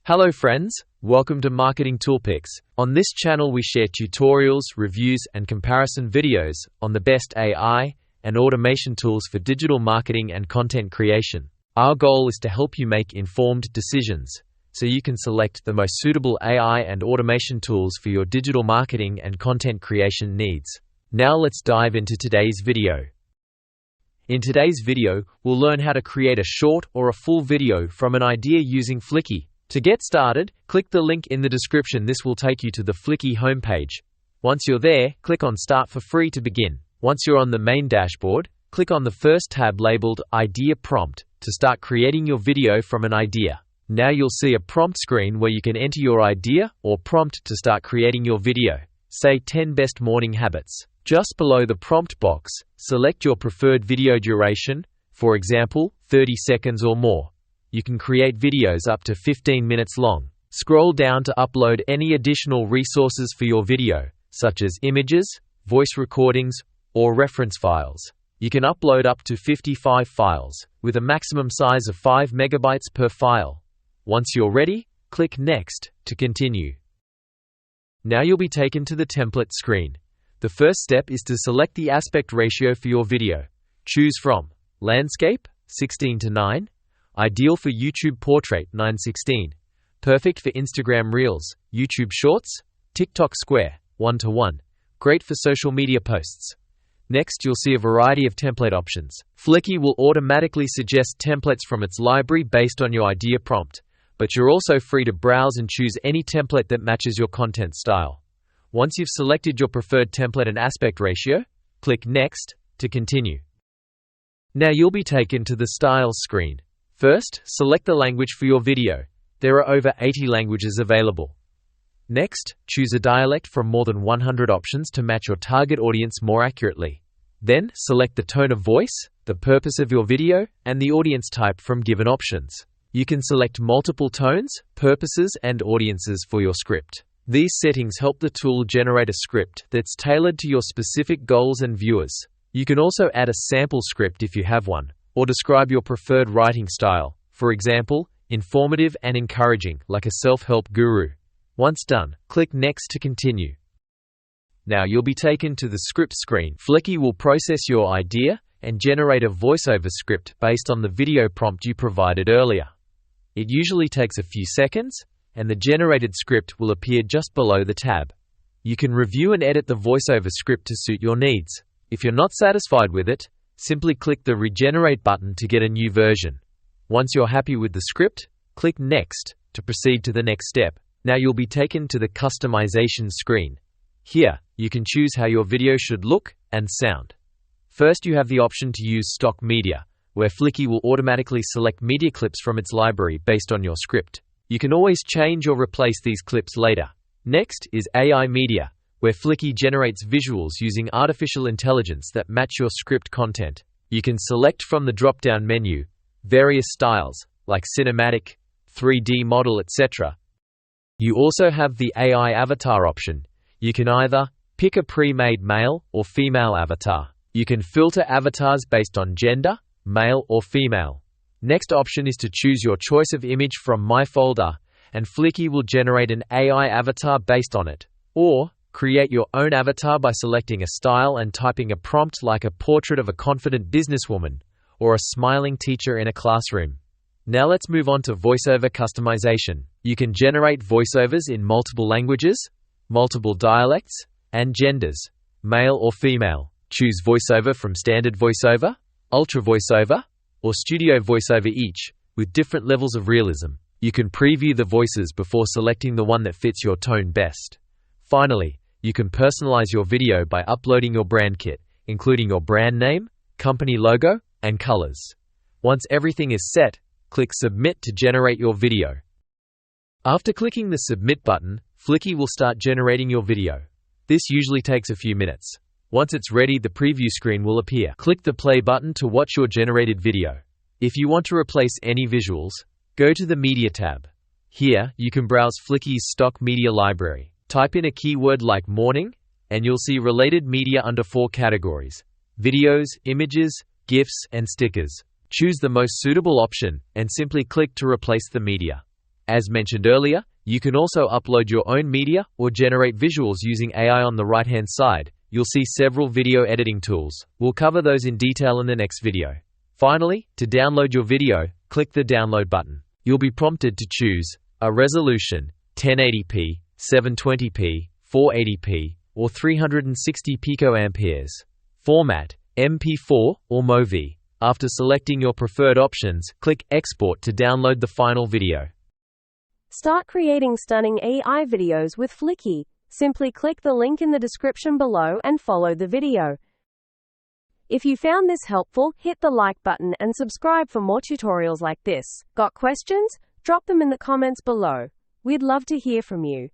Hello friends, welcome to Marketing Toolpicks. On this channel we share tutorials, reviews, and comparison videos on the best AI and automation tools for digital marketing and content creation. Our goal is to help you make informed decisions, so you can select the most suitable AI and automation tools for your digital marketing and content creation needs. Now let's dive into today's video. In today's video, we'll learn how to create a short or a full video from an idea using Fliki. To get started, click the link in the description. This will take you to the Fliki homepage. Once you're there, click on Start for free to begin. Once you're on the main dashboard, click on the first tab labeled Idea Prompt to start creating your video from an idea. Now you'll see a prompt screen where you can enter your idea or prompt to start creating your video. Say 10 best morning habits. Just below the prompt box, select your preferred video duration, for example, 30 seconds or more. You can create videos up to 15 minutes long. Scroll down to upload any additional resources for your video, such as images, voice recordings, or reference files. You can upload up to 55 files, with a maximum size of 5 megabytes per file. Once you're ready, click Next to continue. Now you'll be taken to the template screen. The first step is to select the aspect ratio for your video. Choose from Landscape, 16:9, Ideal for YouTube Portrait, 9:16, Perfect for Instagram Reels, YouTube Shorts, TikTok Square, 1:1, Great for social media posts. Next, you'll see a variety of template options. Fliki will automatically suggest templates from its library based on your idea prompt, but you're also free to browse and choose any template that matches your content style. Once you've selected your preferred template and aspect ratio, click Next to continue. Now you'll be taken to the Styles screen. First, select the language for your video. There are over 80 languages available. Next, choose a dialect from more than 100 options to match your target audience more accurately. Then, select the tone of voice, the purpose of your video, and the audience type from given options. You can select multiple tones, purposes, and audiences for your script. These settings help the tool generate a script that's tailored to your specific goals and viewers. You can also add a sample script if you have one, or describe your preferred writing style, for example, informative and encouraging, like a self-help guru. Once done, click Next to continue. Now you'll be taken to the script screen. Fliki will process your idea and generate a voiceover script based on the video prompt you provided earlier. It usually takes a few seconds, and the generated script will appear just below the tab. You can review and edit the voiceover script to suit your needs. If you're not satisfied with it, simply click the Regenerate button to get a new version. Once you're happy with the script, click Next to proceed to the next step. Now you'll be taken to the Customization screen. Here, you can choose how your video should look and sound. First, you have the option to use stock media, where Fliki will automatically select media clips from its library based on your script. You can always change or replace these clips later. Next is AI media, where Fliki generates visuals using artificial intelligence that match your script content. You can select from the drop-down menu various styles, like cinematic, 3D model, etc. You also have the AI avatar option. You can either pick a pre-made male or female avatar. You can filter avatars based on gender, male or female. Next option is to choose your choice of image from My Folder, and Fliki will generate an AI avatar based on it. Or, create your own avatar by selecting a style and typing a prompt like a portrait of a confident businesswoman or a smiling teacher in a classroom. Now let's move on to voiceover customization. You can generate voiceovers in multiple languages, multiple dialects, and genders, male or female. Choose voiceover from standard voiceover, ultra voiceover, or studio voiceover, each with different levels of realism. You can preview the voices before selecting the one that fits your tone best. Finally, you can personalize your video by uploading your brand kit, including your brand name, company logo, and colors. Once everything is set, click Submit to generate your video. After clicking the Submit button, Fliki will start generating your video. This usually takes a few minutes. Once it's ready, the preview screen will appear. Click the play button to watch your generated video. If you want to replace any visuals, go to the Media tab. Here, you can browse Fliki's stock media library. Type in a keyword like morning, and you'll see related media under 4 categories: videos, images, GIFs, and stickers. Choose the most suitable option, and simply click to replace the media. As mentioned earlier, you can also upload your own media or generate visuals using AI. On the right-hand side, you'll see several video editing tools. We'll cover those in detail in the next video. Finally, to download your video, click the download button. You'll be prompted to choose a resolution 1080p, 720p, 480p, or 360 picoamperes. Format MP4 or MOV. After selecting your preferred options, click Export to download the final video. Start creating stunning AI videos with Fliki. Simply click the link in the description below and follow the video. If you found this helpful, hit the like button and subscribe for more tutorials like this. Got questions? Drop them in the comments below. We'd love to hear from you.